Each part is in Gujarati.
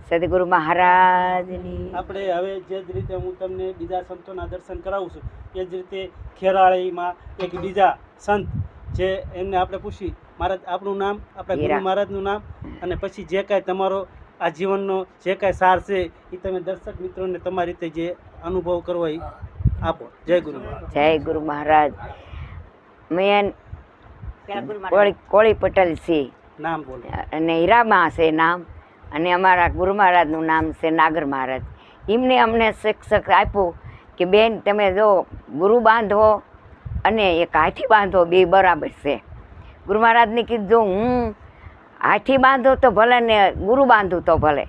સદગુરુ મહારાજની. આપણે હવે જે જ રીતે હું તમને બીજા સંતોના દર્શન કરાવું છું એ જ રીતે ખેરાળીમાં એક બીજા સંત જે એમને આપણે પૂછી મહારાજ આપનું નામ, આપણા ગુરુ મહારાજનું નામ, અને પછી જે કાંઈ તમારો આ જીવનનો જે કાંઈ સાર છે એ તમે દર્શક મિત્રોને તમારી રીતે જે અનુભવ કરવો એ આપો. જય ગુરુ મહારાજ. જય ગુરુ મહારાજ. મેં કોળી પટેલ છે નામ બોલો. અને હીરામાં છે નામ, અને અમારા ગુરુ મહારાજનું નામ છે નાગર મહારાજ. એમને અમને શિક્ષક આપ્યું કે બેન તમે જો ગુરુ બાંધો અને એક હાથી બાંધો, બે બરાબર છે. ગુરુ મહારાજને કીધું જો હું હાથી બાંધો તો ભલે ને ગુરુ બાંધું તો ભલે,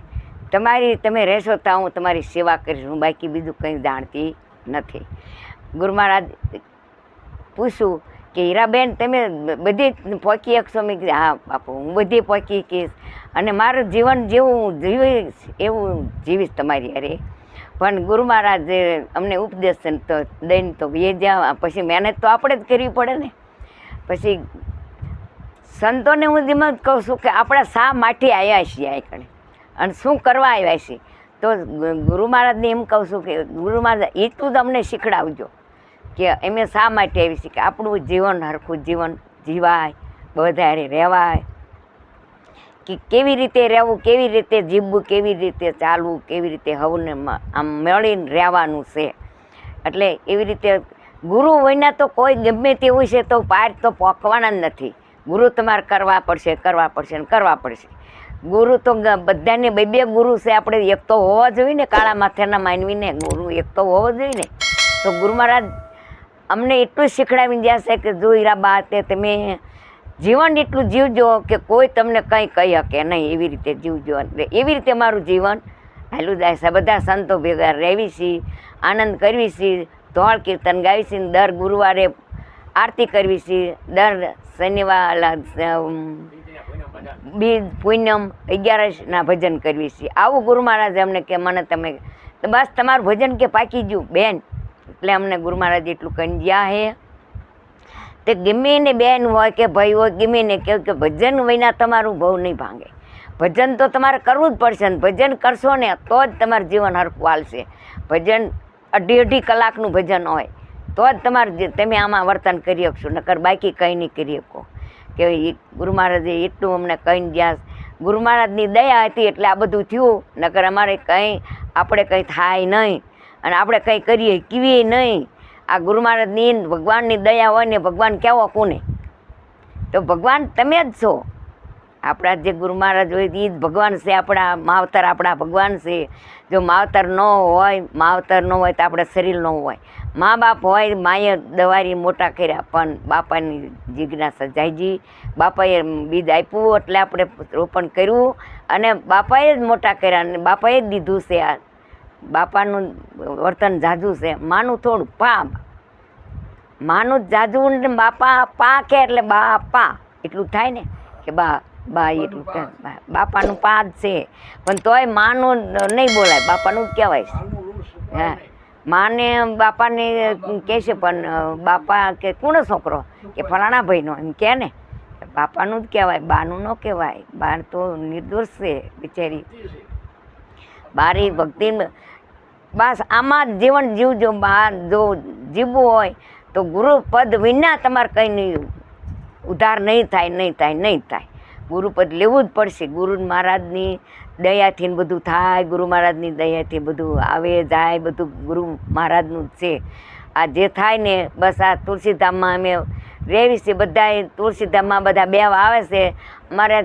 તમે રહેશો તો હું તમારી સેવા કરીશ, હું બાકી બીજું કંઈ જાણતી નથી. ગુરુ મહારાજ પૂછ્યું કે હીરાબેન તમે બધી પોકી શકશો? મેં કીધું હા બાપુ હું બધી પોકી કહીશ, અને મારું જીવન જેવું જીવીશ એવું જીવીશ તમારી અરે. પણ ગુરુ મહારાજે અમને ઉપદેશ તો દઈને તો એ જ્યાં પછી મહેનત તો આપણે જ કરવી પડે ને. પછી સંતોને હું જેમ જ કહું છું કે આપણે શા માટે આવ્યા છીએ આ કણે અને શું કરવા આવ્યા છીએ, તો ગુરુ મહારાજને એમ કહું છું કે ગુરુ મહારાજ એટલું જ અમને શીખડાવજો કે અમે શા માટે આવી છીએ, કે આપણું જીવન હરખું જીવન જીવાય, બધારે રહેવાય, કે કેવી રીતે રહેવું, કેવી રીતે જીવવું, કેવી રીતે ચાલવું, કેવી રીતે હવને આમ મળીને રહેવાનું છે. એટલે એવી રીતે ગુરુ વિના તો કોઈ ગમે તેવું છે તો પાર તો પોકવાના જ નથી. ગુરુ તમારે કરવા પડશે, કરવા પડશે ને કરવા પડશે. ગુરુ તો બધાને બે બે ગુરુ છે. આપણે એક તો હોવા જોઈએ ને, કાળા માથાના માનવીને ગુરુ એક તો હોવો જોઈએ ને. તો ગુરુ મહારાજ અમને એટલું શીખડાવી ગયા છે કે જો હીરાબા તે તમે જીવન એટલું જીવજો કે કોઈ તમને કંઈ કહી શકે નહીં, એવી રીતે જીવજો. એટલે એવી રીતે મારું જીવન હાલું જાય છે. બધા સંતો ભેગા રહેવી છીએ, આનંદ કરવી છીએ, ધોળ કીર્તન ગાવી છીએ, દર ગુરુવારે આરતી કરવી છીએ, દર શનિવાર બીજ પૂનમ 11ના ભજન કરવી છીએ. આવું ગુરુ મહારાજે અમને કે મને તમે બસ તમારું ભજન કે પાકી ગયું બેન. એટલે અમને ગુરુ મહારાજ એટલું કહી ગયા હે તે ગમે ને બેન હોય કે ભાઈ હોય ગમે ને કહે કે ભજન વિના તમારું ભવ નહીં ભાંગે. ભજન તો તમારે કરવું જ પડશે ને ભજન કરશો ને તો જ તમારું જીવન હરખું હાલશે. ભજન અઢી કલાકનું ભજન હોય તો જ તમે આમાં વર્તન કરી શકશો, નકર બાકી કંઈ નહીં કરી શકો. કે ગુરુ મહારાજે એટલું અમને કહીને ગયા. ગુરુ મહારાજની દયા હતી એટલે આ બધું થયું, નકર અમારે આપણે કંઈ થાય નહીં અને આપણે કંઈ કરીએ કીવીએ નહીં. આ ગુરુ મહારાજની ભગવાનની દયા હોય ને, ભગવાન કેવો કોને? તો ભગવાન તમે જ છો. આપણા જે ગુરુ મહારાજ હોય એ જ ભગવાન છે. આપણા માવતર આપણા ભગવાન છે. જો માવતર ન હોય તો આપણે શરીર ન હોય. મા બાપ હોય, માએ દવારી મોટા કર્યા, પણ બાપાની જિજ્ઞાસા જાયજી. બાપાએ બીજ આપ્યું એટલે આપણે રોપણ કર્યું અને બાપાએ જ મોટા કર્યા અને બાપાએ જ દીધું છે. આ બાપાનું વર્તન જાજુ છે, માનું થોડું માનું જ જાજુ ને બાપા પા કે એટલે બાપા એટલું થાય ને કે બા એટલું બાપાનું પા જ છે, પણ તોય માનું નહીં બોલાય, બાપાનું જ કહેવાય છે. હા, માને બાપાને કહે છે પણ બાપા કે કોનો છોકરો કે ફલાણા ભાઈનો એમ કહે ને, બાપાનું જ કહેવાય, બાનું ન કહેવાય. બા તો નિર્દોષ છે બિચારી. બારી ભક્તિ બસ આમાં જીવન જીવજો. બહાર જો જીવવું હોય તો ગુરુ પદ વિના તમારે કંઈ નહીં ઉદ્ધાર નહીં થાય. ગુરુપદ લેવું જ પડશે. ગુરુ મહારાજની દયાથી બધું થાય, ગુરુ મહારાજની દયાથી બધું આવે જાય, બધું ગુરુ મહારાજનું જ છે. આ જે થાય ને બસ આ તુલસીધામમાં અમે રહેવી છીએ, બધા તુલસીધામમાં બધા બેવા આવે છે. અમારે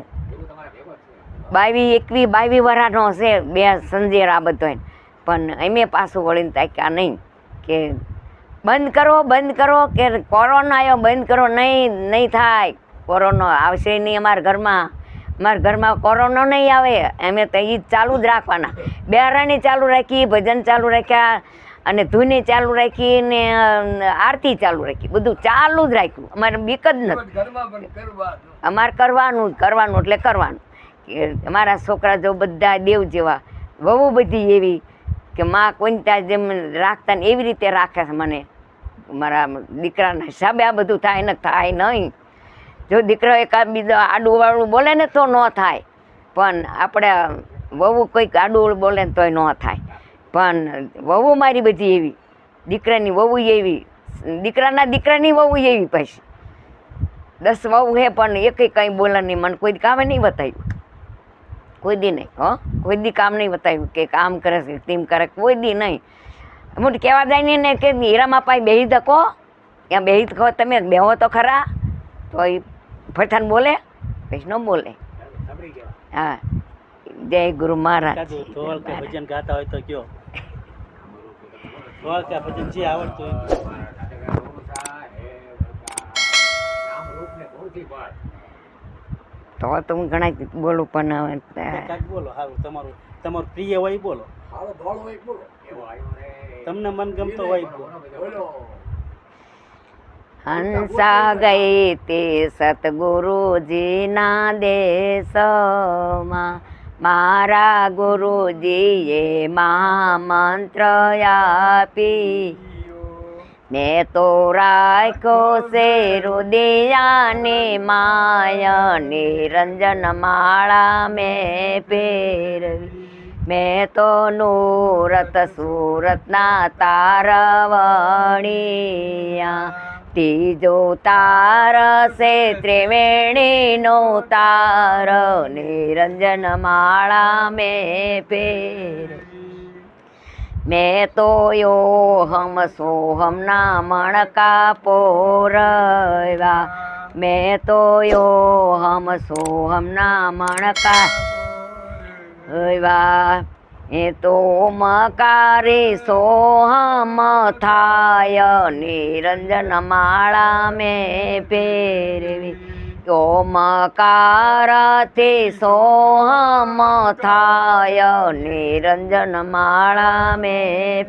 22 વર્ષનો છે, બે સંજેર આ બધો, પણ અમે પાછું વળીને તાક્યા નહીં કે બંધ કરો કે કોરોના આવ્યો બંધ કરો. નહીં થાય, કોરોના આવશે નહીં અમારા ઘરમાં કોરોના નહીં આવે. અમે તો એ ચાલુ જ રાખવાના. બેરાણી ચાલુ રાખી, ભજન ચાલુ રાખ્યા અને ધૂની ચાલુ રાખી ને આરતી ચાલુ રાખી, બધું ચાલુ જ રાખ્યું. અમારે બીક જ નથી. અમારે કરવાનું એટલે કરવાનું. કે અમારા છોકરા જો બધા દેવ જેવા, વહુ બધી એવી કે માં કોઈ ત્યાં જેમ રાખતા ને એવી રીતે રાખે છે મને. મારા દીકરાના હિસાબે આ બધું થાય ને થાય નહીં. જો દીકરો એકાદ બીજો આડું વાળું બોલે ને તો ન થાય, પણ આપણે વહુ કોઈક આડું બોલે ને તોય ન થાય, પણ વહુ મારી બધી એવી, દીકરાની વહુ એવી, દીકરાની વહુ એવી, પાછી 10 વહુ હે પણ એકેય કંઈ બોલે નહીં, મને કોઈ કામે નહીં બતાવ્યું, કોઈ દી નહીં, કોઈ દી કામ નહીં બતાવ્યું કે આમ કરે છે તેમ કરે, કોઈ દી નહીં. મોટી કહેવા જાય ને કે હીરામાં પાઈ બેહી ધકો, ત્યાં બેહી ધકો, તમે બેહો તો ખરા, તો એ ફઠાણ બોલે, પછી ન બોલે. હા, જય ગુરુ મહારાજ. ધોળ કે ભજન ગાતા હોય તો કયો, ધોળ કે ભજન જે આવડતું હોય તો હું ઘણા બોલું, પણ બોલો. સારું, તમારું પ્રિય હોય બોલો, તમને મન ગમતો હોય બોલો. હંસા ગઈ તે સતગુરુજીના દેશમાં, મારા ગુરુજીએ મહામંત્ર આપી, મેં તો રાખ્યો છે રુદિયાની માય, નિરંજન માળા મેં પહેરવી, મેં તો નૂરત સુરતના તારવણિયા, ત્રીજો તાર છે ત્રિવેણીનો તાર, નિરંજન માળા મેં પહેરવી, મેં તો યોહમ સોહમના મણકા પોરવા, મેં તો યોહમ સોહમના મણકા એવા, એ તો મકારી સોહમ થાય, નિરંજન માળા મેં પહેરવી, તો મકારથી સોહમ થાય, નિરંજન માળા મેં,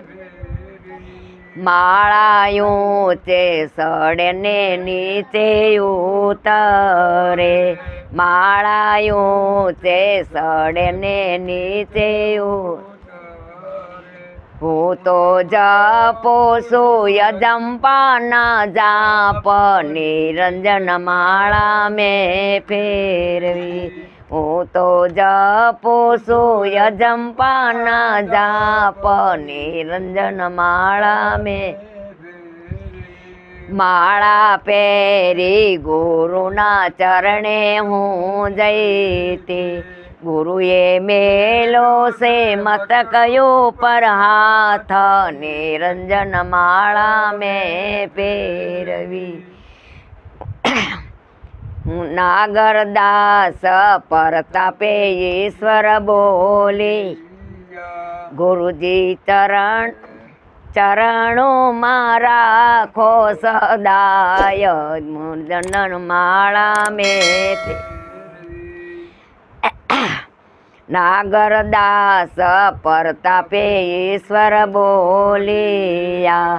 માળાયું તે સડે ને નીચે ઉતરે, માળાયું તે સડે ને નીચે હું તો જપો છું યજંપાના જાપ, નિરંજન માળા મેં ફેરવી, હું તો જપો છું યજંપાના જાપ, નિરંજન માળા મેં, માળા પહેરી ગુરુના ચરણે હું જઈતી, ગુરુએ મેલો છે મસ્તકયો પર હાથ, નિરંજન માળા મેં પહેરવી, નાગરદાસ પરતાપે ઈશ્વર બોલી, ગુરુજી ચરણોમાં રાખો સદાય, નિરંજન માળા મેં, નાગરદાસ પરતાપે ઈશ્વર બોલિયા,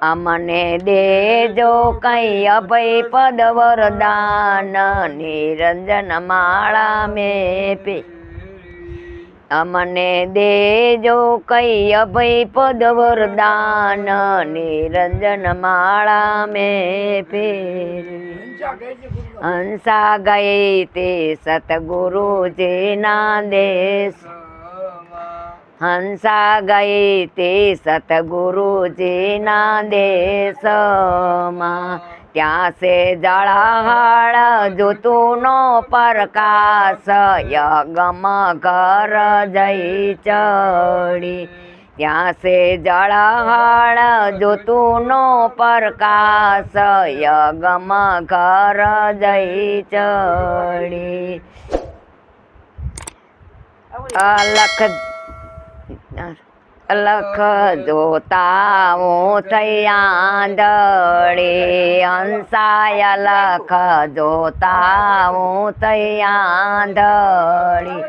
અમને દેજો કઈ અભય પદ વરદાન, નિરંજન માળા મેં, અમને દેજો કઈ અભય પદ વરદાન, નિરંજન માળા મેં પહેરવી, હંસા ગઈ તે સતગુરુજીના દેશ, હંસા ગઈ તે સતગુરુજીના દેશમાં, ત્યાં સે જળહાળ જ્યોતિનો પ્રકાશ, યગમ ઘર જઈ ચડી, ત્યાં સે જળહાળ જ્યોતિનો પ્રકાશ, યગમ ઘર જઈ ચડી, અલખ જોતા હું થઈ આંધળી, હંસાય અલખ જોતા હું થઈ આંધળી,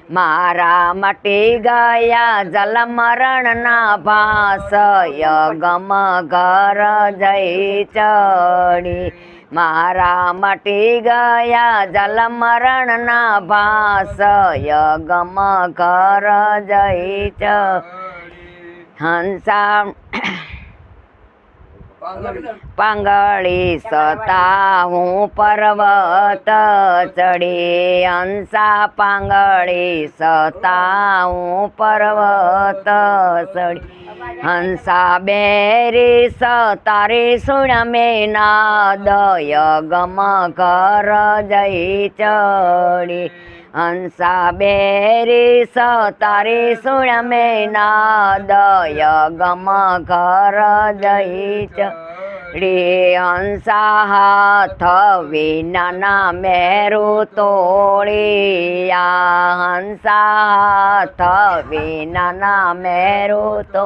મારા મટી ગયા જલ મરણના ભાસ, યગમ ઘર જઈ ચડી, મારા મટી ગયા જલ મરણના ભાસ, યગમ ઘર જઈ ચડી, હંસા પાંગળી સતા હું પર્વત ચડી હંસા પાંગળી સતા હું પર્વત ચડી હંસા બેરી સતારી સુણ મે નાદય ગમ ઘર જઈ ચડી હંસા બેરી સતારી સુણ મે નાદય ગમ ઘર જઈ ચડી હંસા હાથ વિના મેરુ તોળિયા હંસા હાથ વિના મેરુ તો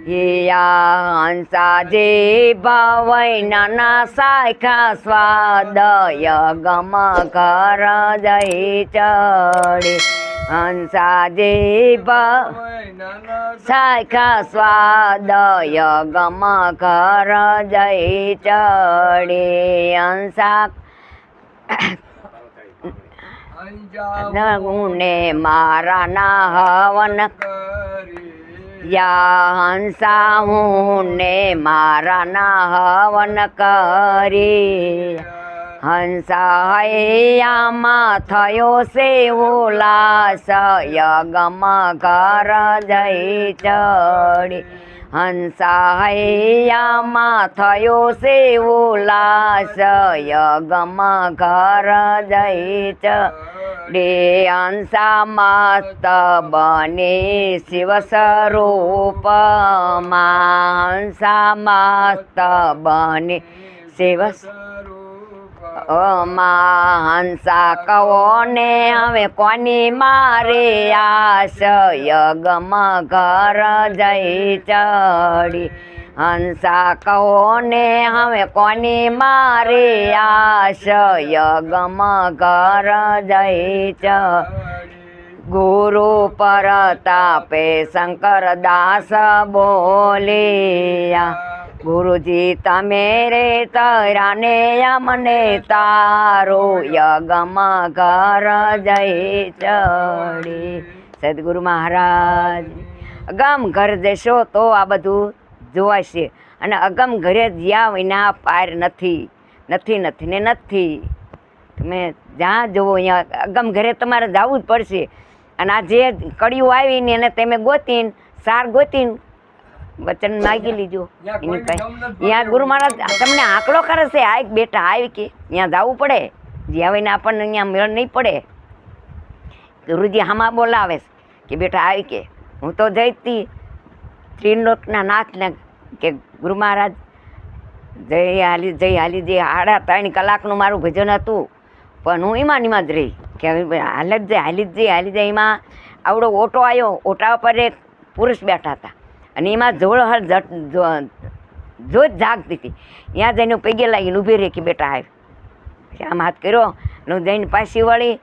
હંસા જીભ વૈના સાખા સ્વાદય ગમ ઘર જઈ ચડી હંસા જીભ સાખા સ્વાદય ગમ ઘર જઈ ચડી હંસા ગુને મારા ના હવન યા હંસા હું ને મારા ના હવન કરી હંસા હૈયામાં થયો છે ઉલ્લાસ યગમ ઘર જઈ ચડી હંસા હૈયામાં થયો છે ઉલ્લાસ યગમ ઘર જઈ ચડી હંસા મસ્ત બની શિવ સ્વરૂપમાં હંસા મસ્ત બની શિવ હંસા કહો ને હવે કોની મારે આશ યગમ ઘર જઈ ચડી હંસા કહો ને હવે કોની મારે આશ યગમ ઘર જઈ ચડી ગુરુ પરતાપે શંકર દાસ બોલ્યા ગુરુજી તમે રે તરાને અમને તારો યગમ ઘર જઈ ચડી સદગુરુ મહારાજ અગમ ઘર જશો તો આ બધું જોવાશે અને અગમ ઘરે જ્યાં વિના પાર નથી નથી નથી ને નથી તમે જ્યાં જુઓ અહીંયા અગમ ઘરે તમારે જવું જ પડશે અને આ જે કડિયું આવીને એને તમે ગોતીને સાર ગોતીને વચન માગી લીજો એની કઈ અહીંયા ગુરુ મહારાજ તમને આંકડો કરે છે આ એક બેટા આવી કે ત્યાં જવું પડે જ્યાં આવીને આપણને અહીંયા મેળ નહીં પડે ગુરુજી હામાં બોલાવે છે કે બેટા આવી કે હું તો જઈતી ત્રિલોકના નાથને કે ગુરુ મહારાજ જય હાલી જે 3.5 કલાકનું મારું ભજન હતું પણ હું એમાં જ રહી કે હાલી જ જાય એમાં આવડો ઓટો આવ્યો ઓટા પર એક પુરુષ બેઠા હતા અને એમાં જોડ જોત જાગતી હતી ત્યાં જઈને પગે લાગીને ઊભી રહી કે બેટા આવી આમ હાથ કર્યો હું જઈને પાછી વળી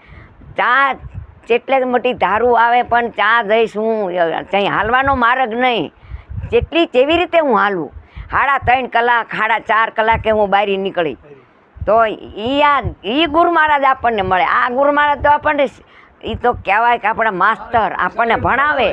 ચા જેટલે મોટી ધારું આવે પણ ચા જઈશ હું ત્યાં હાલવાનો માર્ગ નહીં જેટલી કેવી રીતે હું હાલવું 3.5 કલાક 4.5 કલાકે હું બહાર નીકળી તો એ ગુરુ મહારાજ આપણને મળે આ ગુરુ મહારાજ તો આપણને એ તો કહેવાય કે આપણા માસ્તર આપણને ભણાવે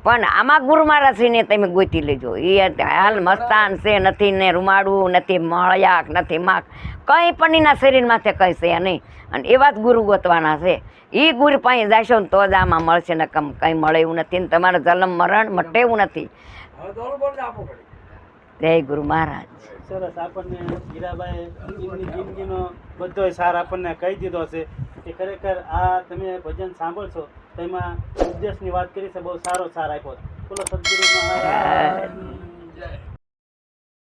પણ આમાં ગુરુ મહારાજને તમે ગોતી લેજો એ હાલ મસ્તાન છે નથી ને રૂમાડું નથી મળ્યાક નથી માક કંઈ પણ એના શરીર માથે કંઈ છે નહીં અને એવા જ ગુરુ ગોતવાના છે એ ગુરુ પાસે જશો ને તો જ આમાં મળશે ને કંઈ મળે એવું નથી ને તમારે જન્મ મરણ મટે એવું નથી જય ગુરુ મહારાજ સરસ આપણને હીરાબાઈ એમની જિંદગીનો બધો સાર આપણને કહી દીધો છે કે ખરેખર આ તમે ભજન સાંભળશો તો એમાં ઉદ્દેશની વાત કરી છે બહુ સારો સાર આપ્યો બોલો સદગુરુ મહારાજ